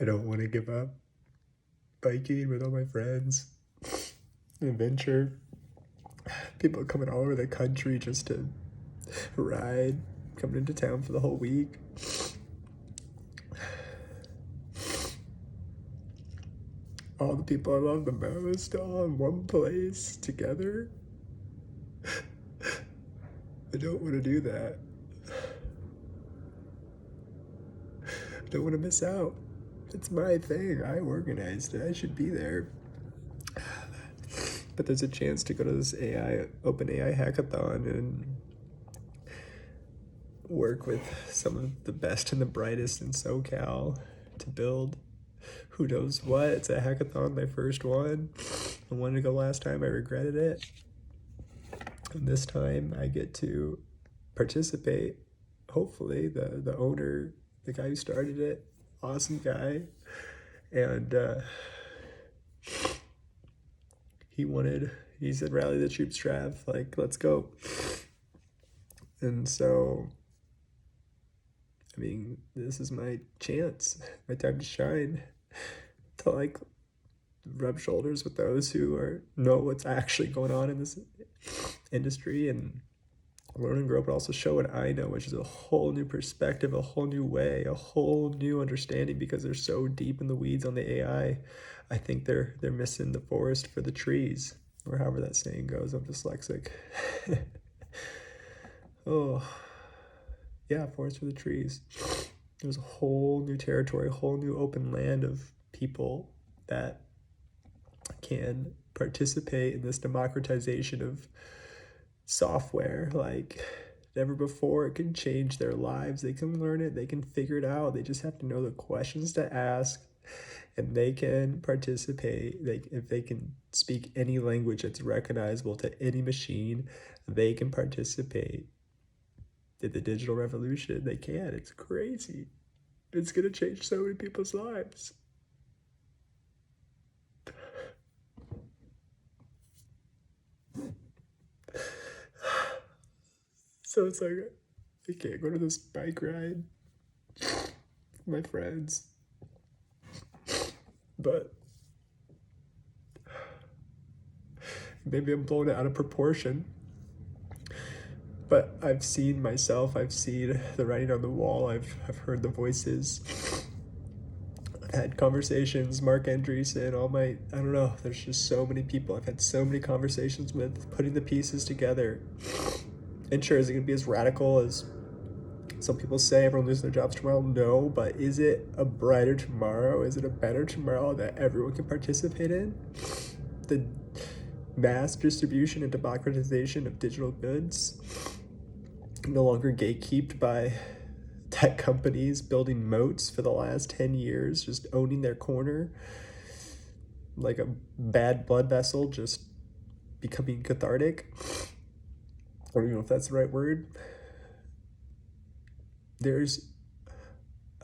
I don't want to give up biking with all my friends. Adventure. People coming all over the country just to ride, coming into town for the whole week. All the people I love the most all in one place together. I don't want to do that. I don't want to miss out. It's my thing. I organized it. I should be there. But there's a chance to go to this open AI hackathon and work with some of the best and the brightest in SoCal to build who knows what. It's a hackathon, my first one. I wanted to go last time, I regretted it. And this time I get to participate. Hopefully, the owner, the guy who started it, awesome guy. And he said, rally the troops, Trav, like, let's go. And so, I mean, this is my chance, my time to shine, to like rub shoulders with those who know what's actually going on in this industry and learn and grow, but also show what I know, which is a whole new perspective, a whole new way, a whole new understanding, because they're so deep in the weeds on the AI. I think they're missing the forest for the trees, or however that saying goes. I'm dyslexic. Oh, yeah, forest for the trees. There's a whole new territory, a whole new open land of people that can participate in this democratization of software like never before. It can change their lives. They can learn it. They can figure it out. They just have to know the questions to ask, and they can participate. If they can speak any language that's recognizable to any machine, they can participate in the digital revolution. They can. It's crazy. It's going to change so many people's lives. So it's like, I can't go to this bike ride with my friends. But maybe I'm blowing it out of proportion. But I've seen myself, I've seen the writing on the wall, I've heard the voices. I've had conversations, Mark Andreessen, I don't know, there's just so many people I've had so many conversations with, putting the pieces together. And sure, is it going to be as radical as some people say, everyone loses their jobs tomorrow? No, but is it a brighter tomorrow? Is it a better tomorrow that everyone can participate in? The mass distribution and democratization of digital goods, no longer gatekept by tech companies building moats for the last 10 years, just owning their corner, like a bad blood vessel, just becoming cathartic. I don't even know if that's the right word. There's,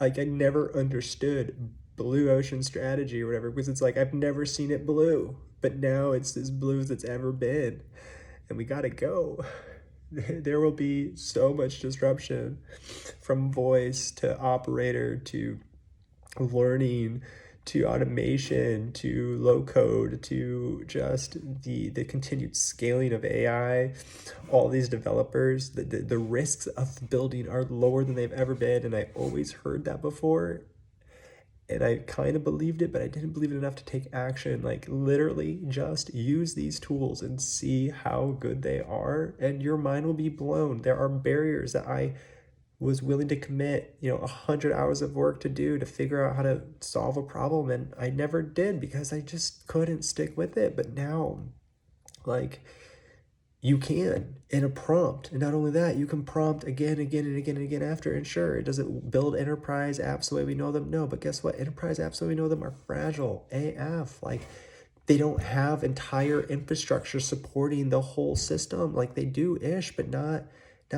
like, I never understood blue ocean strategy or whatever, because it's like, I've never seen it blue, but now it's as blue as it's ever been, and we gotta go. There will be so much disruption, from voice to operator to learning to automation to low code to just the continued scaling of AI. All these developers, the risks of building are lower than they've ever been, and I always heard that before, and I kind of believed it, but I didn't believe it enough to take action. Like, literally just use these tools and see how good they are, and your mind will be blown. There are barriers that I was willing to commit 100 hours of work to do to figure out how to solve a problem, and I never did because I just couldn't stick with it. But now, like, you can in a prompt, and not only that, you can prompt again, again, and again, and again after. And sure, does it build enterprise apps the way we know them? No, but guess what? Enterprise apps the way we know them are fragile AF. Like, they don't have entire infrastructure supporting the whole system. Like, they do ish, but not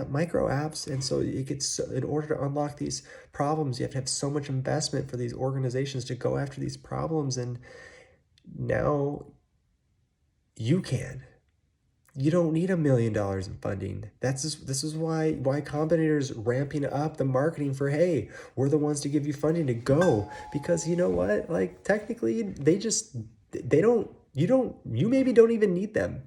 micro apps. And so it gets, in order to unlock these problems, you have to have so much investment for these organizations to go after these problems. And now you can. You don't need $1 million in funding. This is why Y Combinator's ramping up the marketing for, hey, we're the ones to give you funding to go. Because you know what? Like technically they don't you maybe don't even need them.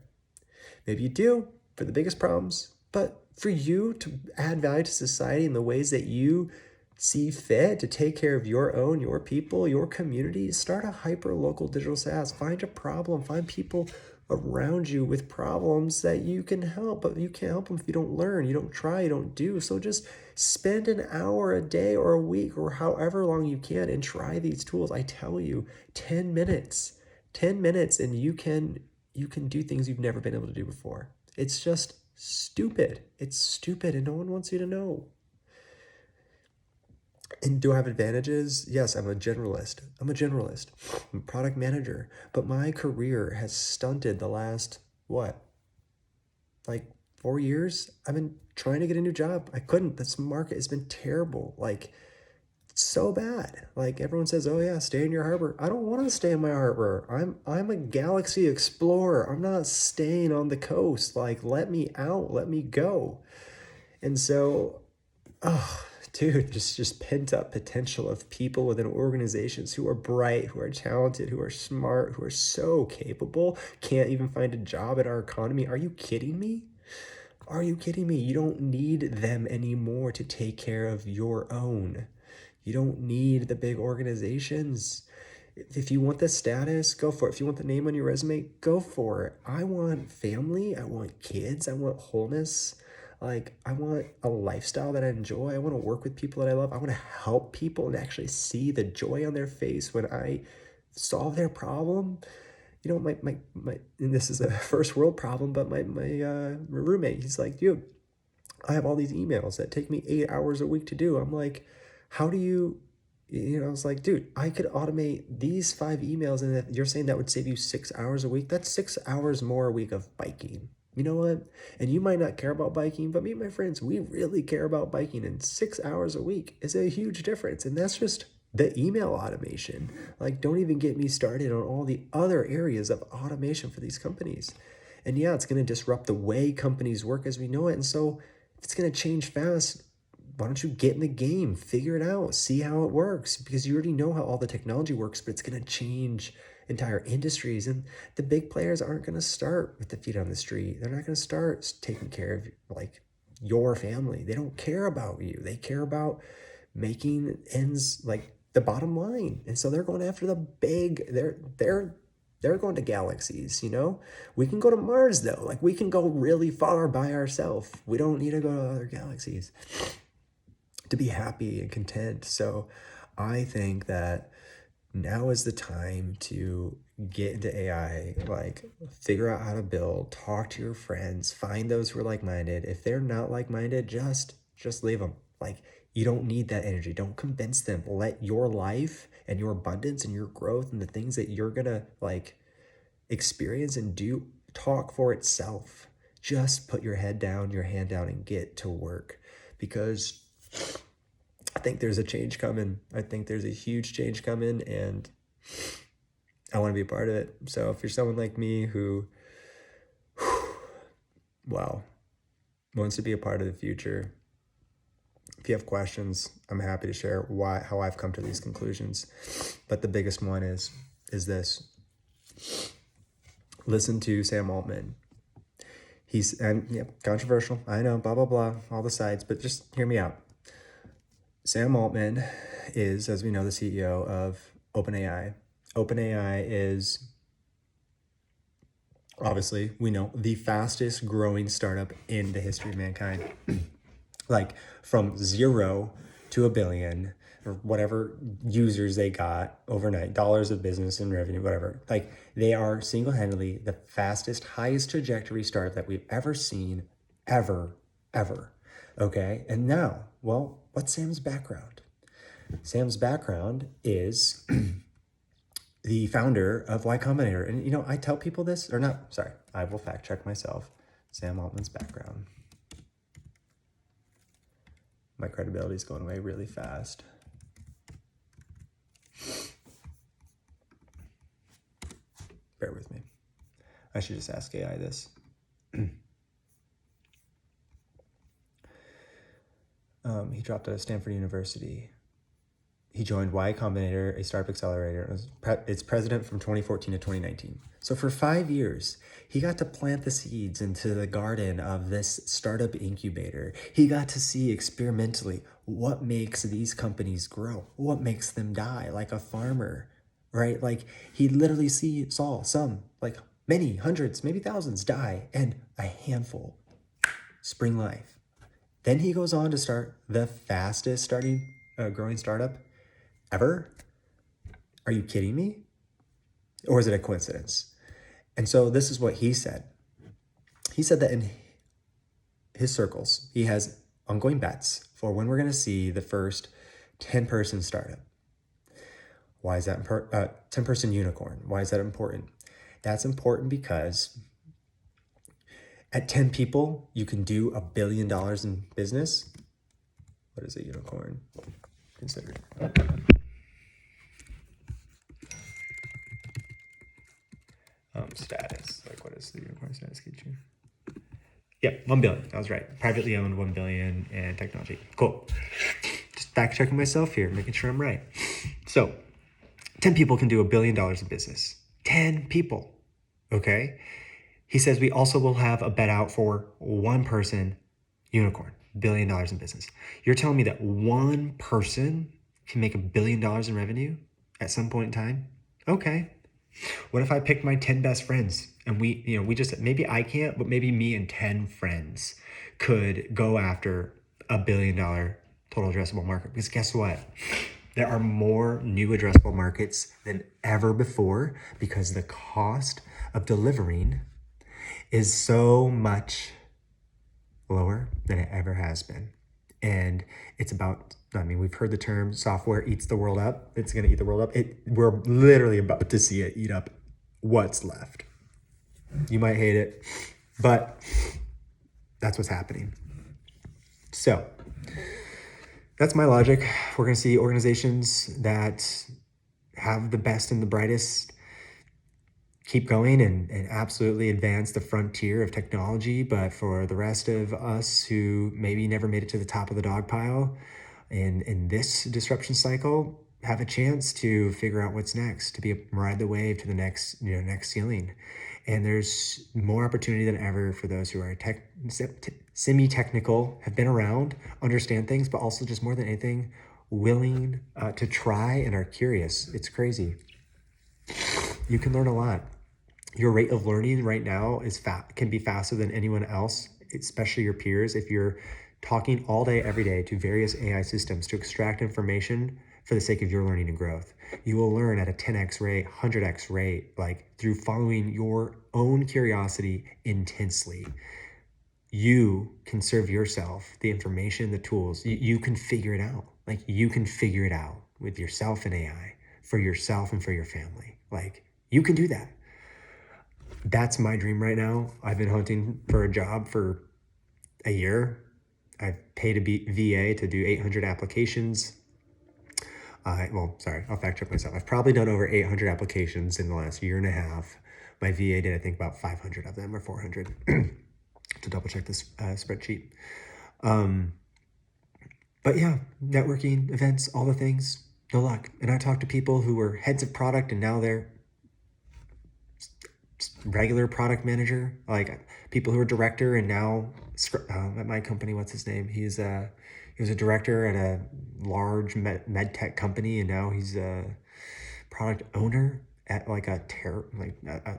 Maybe you do for the biggest problems, but for you to add value to society in the ways that you see fit to take care of your people, your community, start a hyper local digital SaaS. Find a problem, find people around you with problems that you can help, but you can't help them if you don't learn, you don't try, you don't do. So just spend an hour a day or a week or however long you can and try these tools. I tell you, 10 minutes, 10 minutes, and you can do things you've never been able to do before. It's just stupid. It's stupid, and no one wants you to know. And do I have advantages? Yes, I'm a generalist. I'm a product manager. But my career has stunted the last, what, like 4 years? I've been trying to get a new job. I couldn't. This market has been terrible. Like, so bad. Like everyone says, oh yeah, stay in your harbor. I don't want to stay in my harbor. I'm a galaxy explorer. I'm not staying on the coast. Like, let me out, let me go. And so, oh, dude, just pent up potential of people within organizations who are bright, who are talented, who are smart, who are so capable, can't even find a job in our economy. Are you kidding me? Are you kidding me? You don't need them anymore to take care of your own. You don't need the big organizations. If you want the status, go for it. If you want the name on your resume, go for it. I want family. I want kids. I want wholeness. Like, I want a lifestyle that I enjoy. I want to work with people that I love. I want to help people and actually see the joy on their face when I solve their problem. You know, and this is a first world problem, but my roommate, he's like, dude, I have all these emails that take me 8 hours a week to do. I'm like, how do I was like, dude, I could automate these 5 emails, and if you're saying that would save you 6 hours a week. That's 6 hours more a week of biking. You know what? And you might not care about biking, but me and my friends, we really care about biking, and 6 hours a week is a huge difference. And that's just the email automation. Like, don't even get me started on all the other areas of automation for these companies. And yeah, it's going to disrupt the way companies work as we know it. And so if it's going to change fast, why don't you get in the game, figure it out, see how it works? Because you already know how all the technology works, but it's going to change entire industries. And the big players aren't going to start with the feet on the street. They're not going to start taking care of like your family. They don't care about you. They care about making ends, like the bottom line. And so they're going after the big, they're going to galaxies, you know? We can go to Mars though. Like, we can go really far by ourselves. We don't need to go to other galaxies to be happy and content. So I think that now is the time to get into AI, like figure out how to build, talk to your friends, find those who are like-minded. If they're not like-minded, just leave them. Like, you don't need that energy. Don't convince them. Let your life and your abundance and your growth and the things that you're gonna like experience and do talk for itself. Just put your head down, your hand down, and get to work, because I think there's a change coming. I think there's a huge change coming, and I want to be a part of it. So if you're someone like me who, wow, wants to be a part of the future, if you have questions, I'm happy to share how I've come to these conclusions. But the biggest one is this. Listen to Sam Altman. Controversial, I know, blah, blah, blah, all the sides, but just hear me out. Sam Altman is, as we know, the CEO of OpenAI. OpenAI is, obviously, we know, the fastest growing startup in the history of mankind. Like, from 0 to 1 billion, or whatever users they got overnight, dollars of business and revenue, whatever. Like, they are single-handedly the fastest, highest trajectory startup that we've ever seen, ever. Okay, and now, well, what's Sam's background? Sam's background is the founder of Y Combinator. And, you know, I tell people this, or not, sorry, I will fact check myself. Sam Altman's background. My credibility is going away really fast. Bear with me. I should just ask AI this. He dropped out of Stanford University. He joined Y Combinator, a startup accelerator. It was its president from 2014 to 2019. So for 5 years, he got to plant the seeds into the garden of this startup incubator. He got to see experimentally what makes these companies grow, what makes them die, like a farmer, right? Like he literally saw some, like many hundreds, maybe thousands die, and a handful spring life. Then he goes on to start the fastest growing startup ever? Are you kidding me? Or is it a coincidence? And so this is what he said. He said that in his circles, he has ongoing bets for when we're going to see the first 10-person startup. Why is that important? 10-person unicorn. Why is that important? That's important because at 10 people, you can do $1 billion in business. What is a unicorn considered? Status. Like, what is the unicorn status? Yeah, 1 billion. I was right. Privately owned, 1 billion, and technology. Cool. Just fact checking myself here, making sure I'm right. So, 10 people can do $1 billion in business. 10 people. Okay. He says we also will have a bet out for 1 person unicorn, $1 billion in business. You're telling me that 1 person can make $1 billion in revenue at some point in time? Okay. What if I pick my 10 best friends and we just, maybe I can't, but maybe me and 10 friends could go after $1 billion total addressable market? Because guess what? There are more new addressable markets than ever before because the cost of delivering is so much lower than it ever has been. And it's about, we've heard the term software eats the world up. It's going to eat the world up. We're literally about to see it eat up what's left. You might hate it, but that's what's happening. So that's my logic. We're going to see organizations that have the best and the brightest keep going and absolutely advance the frontier of technology. But for the rest of us who maybe never made it to the top of the dog pile in this disruption cycle, have a chance to figure out what's next, to ride the wave to the next ceiling. And there's more opportunity than ever for those who are semi-technical, have been around, understand things, but also just more than anything, willing to try and are curious. It's crazy. You can learn a lot. Your rate of learning right now can be faster than anyone else, especially your peers. If you're talking all day, every day to various AI systems to extract information for the sake of your learning and growth, you will learn at a 10x rate, 100x rate, like through following your own curiosity intensely. You can serve yourself the information, the tools. You can figure it out. Like you can figure it out with yourself and AI for yourself and for your family. Like you can do that. That's my dream right now. I've been hunting for a job for a year. I've paid a VA to do 800 applications. I'll fact check myself. I've probably done over 800 applications in the last year and a half. My VA did, I think, about 500 of them or 400 to double check this spreadsheet. But yeah, networking, events, all the things, no luck. And I talked to people who were heads of product and now they're regular product manager, like people who are director and now at my company, what's his name? He was a director at a large med tech company, and now he's a product owner at like a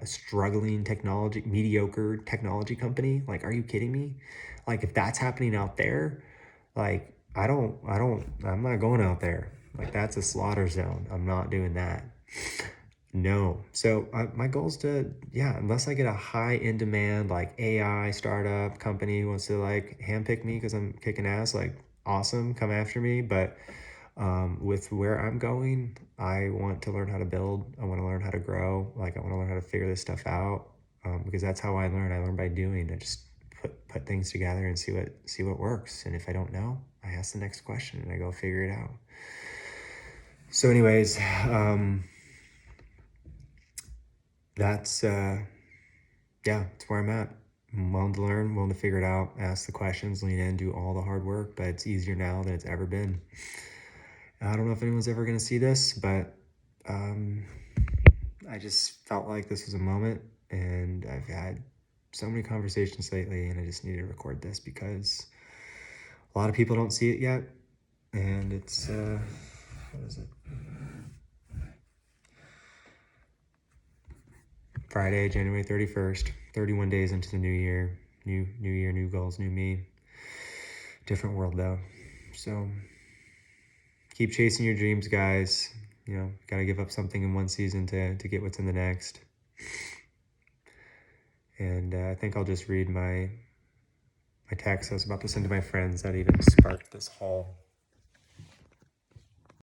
struggling mediocre technology company. Like, are you kidding me? Like, if that's happening out there, like I'm not going out there. Like, that's a slaughter zone. I'm not doing that. No. So my goal is unless I get a high in demand, like AI startup company who wants to like handpick me because I'm kicking ass, like awesome, come after me. But with where I'm going, I want to learn how to build. I want to learn how to grow. Like I want to learn how to figure this stuff out because that's how I learn. I learn by doing. I just put things together and see what works. And if I don't know, I ask the next question and I go figure it out. So anyways, that's where I'm at. I'm willing to learn, willing to figure it out, ask the questions, lean in, do all the hard work, but it's easier now than it's ever been. I don't know if anyone's ever going to see this, but I just felt like this was a moment, and I've had so many conversations lately, and I just need to record this because a lot of people don't see it yet, and it's, what is it? Friday, January 31st, 31 days into the new year. New year, new goals, new me. Different world though. So keep chasing your dreams, guys. You know, gotta give up something in one season to get what's in the next. And I think I'll just read my text I was about to send to my friends that even sparked this whole